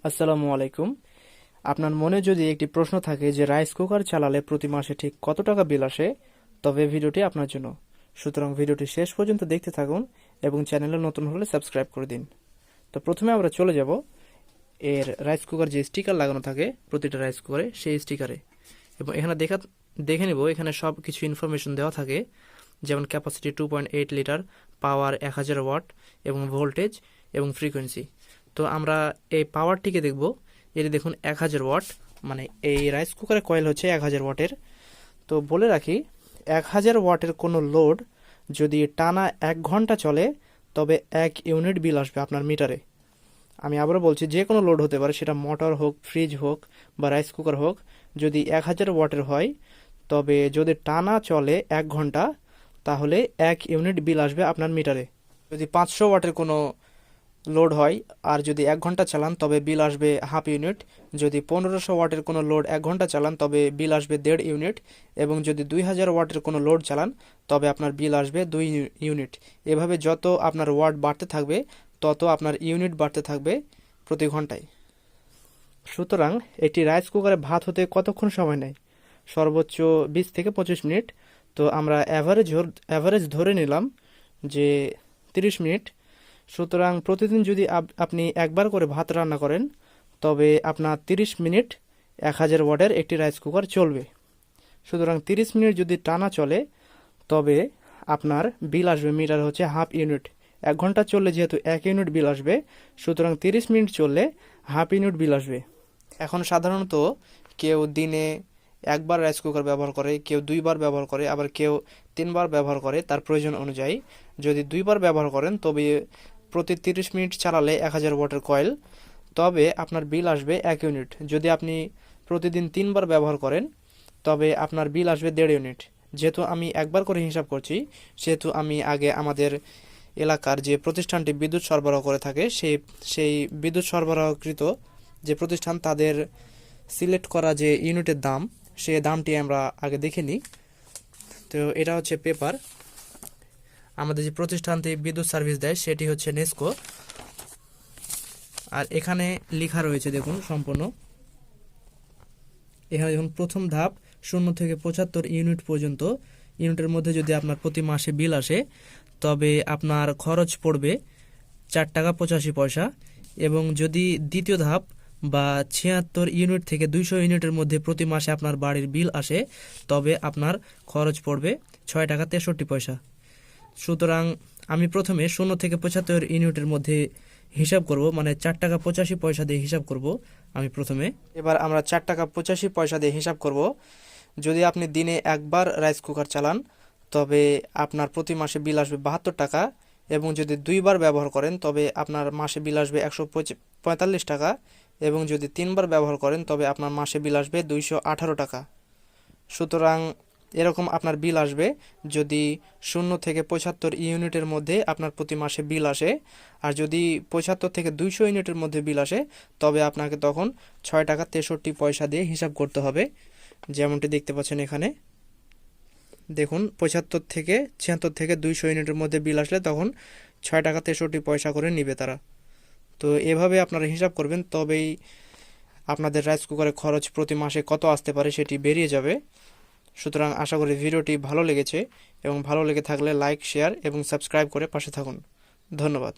আসসালামু আলাইকুম। আপনার মনে যদি একটি প্রশ্ন থাকে যে রাইস কুকার চালালে প্রতি মাসে ঠিক কত টাকা বিল আসে, তবে ভিডিওটি আপনার জন্য। সুতরাং ভিডিওটি শেষ পর্যন্ত দেখতে থাকুন এবং চ্যানেলে নতুন হলে সাবস্ক্রাইব করে দিন। তো প্রথমে আমরা চলে যাব এর রাইস কুকার যে স্টিকার লাগানো থাকে প্রতিটা রাইস কুকারে, সেই স্টিকারে। এবং এখানে দেখে নেব, এখানে সব কিছু ইনফরমেশন দেওয়া থাকে, যেমন ক্যাপাসিটি 2.8 লিটার, পাওয়ার 1000 ওয়াট এবং ভোল্টেজ এবং ফ্রিকোয়েন্সি। তো আমরা এই পাওয়ারটিকে দেখব। এটি দেখুন 1000 ওয়াট, মানে এই রাইস কুকারের কয়েল হচ্ছে 1000 ওয়াটের। তো বলে রাখি, 1000 ওয়াটের কোনো লোড যদি টানা 1 ঘন্টা চলে, তবে 1 ইউনিট বিল আসবে আপনার মিটারে। আমি আবারও বলছি, যে কোনো লোড হতে পারে, সেটা মোটর হোক, ফ্রিজ হোক বা রাইস কুকার হোক, যদি 1000 ওয়াটের হয়, তবে যদি টানা চলে 1 ঘন্টা, তাহলে 1 ইউনিট বিল আসবে আপনার মিটারে। যদি 500 ওয়াটের কোনো লোড হয় আর যদি 1 ঘন্টা চালান, তবে বিল আসবে হাফ ইউনিট। যদি 1500 ওয়াটের কোনো লোড 1 ঘন্টা চালান, তবে বিল আসবে 1.5 ইউনিট। এবং যদি 2000 ওয়াটের কোনো লোড চালান, তবে আপনার বিল আসবে 2 ইউনিট। এভাবে যত আপনার ওয়াট বাড়তে থাকবে, তত আপনার ইউনিট বাড়তে থাকবে প্রতি ঘন্টায়। সুতরাং একটি রাইস কুকারে ভাত হতে কতক্ষণ সময় নেয়? সর্বোচ্চ 20 থেকে 25 মিনিট। তো আমরা অ্যাভারেজ ধরে নিলাম যে 30 মিনিট। সুতরাং প্রতিদিন যদি আপনি একবার করে ভাত রান্না করেন, তবে আপনার 30 মিনিট 1000 ওয়াটের একটি রাইস কুকার চলবে। সুতরাং 30 মিনিট যদি টানা চলে, তবে আপনার বিল আসবে মিটার হচ্ছে হাফ ইউনিট। 1 ঘন্টা চললে যেহেতু 1 ইউনিট বিল আসবে, সুতরাং 30 মিনিট চললে হাফ ইউনিট বিল আসবে। এখন সাধারণত কেউ দিনে একবার রাইস কুকার ব্যবহার করে, কেউ 2বার ব্যবহার করে, আবার কেউ 3বার ব্যবহার করে তার প্রয়োজন অনুযায়ী। যদি 2বার ব্যবহার করেন, তবে প্রতি 30 মিনিট চালালে 1000 ওয়াটের কয়েল, তবে আপনার বিল আসবে 1 ইউনিট। যদি আপনি প্রতিদিন 3বার ব্যবহার করেন, তবে আপনার বিল আসবে 1.5 ইউনিট। যেহেতু আমি একবার করে হিসাব করছি, সেহেতু আমি আগে আমাদের এলাকার যে প্রতিষ্ঠানটি বিদ্যুৎ সরবরাহ করে থাকে, সেই বিদ্যুৎ সরবরাহকৃত যে প্রতিষ্ঠান, তাদের সিলেক্ট করা যে ইউনিটের দাম, সে দামটি আমরা আগে দেখে নিই। তো এটা হচ্ছে পেপার। আমাদের যে প্রতিষ্ঠানটি বিদ্যুৎ সার্ভিস দেয়, সেটি হচ্ছে নেস্কো। আর এখানে লেখা রয়েছে দেখুন সম্পূর্ণ। এখানে দেখুন, প্রথম ধাপ 0 থেকে 75 ইউনিট পর্যন্ত। ইউনিটের মধ্যে যদি আপনার প্রতি মাসে বিল আসে, তবে আপনার খরচ পড়বে 4 টাকা 85 পয়সা। এবং যদি দ্বিতীয় ধাপ বা 76 ইউনিট থেকে 200 ইউনিটের মধ্যে প্রতি মাসে আপনার বাড়ির বিল আসে, তবে আপনার খরচ পড়বে 6 টাকা 63 পয়সা। সুতরাং আমি প্রথমে 0 থেকে 75 ইউনিটের মধ্যে হিসাব করব, মানে 4 টাকা 85 পয়সা দিয়ে হিসাব করব আমি প্রথমে। এবার আমরা 4 টাকা 85 পয়সা দিয়ে হিসাব করব। যদি আপনি দিনে একবার রাইস কুকার চালান, তবে আপনার প্রতি মাসে বিল আসবে 72 টাকা। এবং যদি 2বার ব্যবহার করেন, তবে আপনার মাসে বিল আসবে 145 টাকা। এবং যদি 3বার ব্যবহার করেন, তবে আপনার মাসে বিল আসবে 218 টাকা। সুতরাং এরকম আপনার বিল আসবে যদি 0 থেকে 75 ইউনিটের মধ্যে আপনার প্রতি মাসে বিল আসে। আর যদি 75 থেকে 200 ইউনিটের মধ্যে বিল আসে, তবে আপনাকে তখন 6 টাকা 63 পয়সা দিয়ে হিসাব করতে হবে, যেমনটি দেখতে পাচ্ছেন এখানে। দেখুন, 75 থেকে 76 থেকে 200 ইউনিটের মধ্যে বিল আসলে তখন 6 টাকা 63 পয়সা করে নিবে তারা। তো এভাবে আপনারা হিসাব করবেন, তবেই আপনাদের রাইস কুকারের খরচ প্রতি মাসে কত আসতে পারে সেটি বেরিয়ে যাবে। সুতরাং আশা করি ভিডিওটি ভালো লেগেছে, এবং ভালো লেগে থাকলে লাইক, শেয়ার এবং সাবস্ক্রাইব করে পাশে থাকুন। ধন্যবাদ।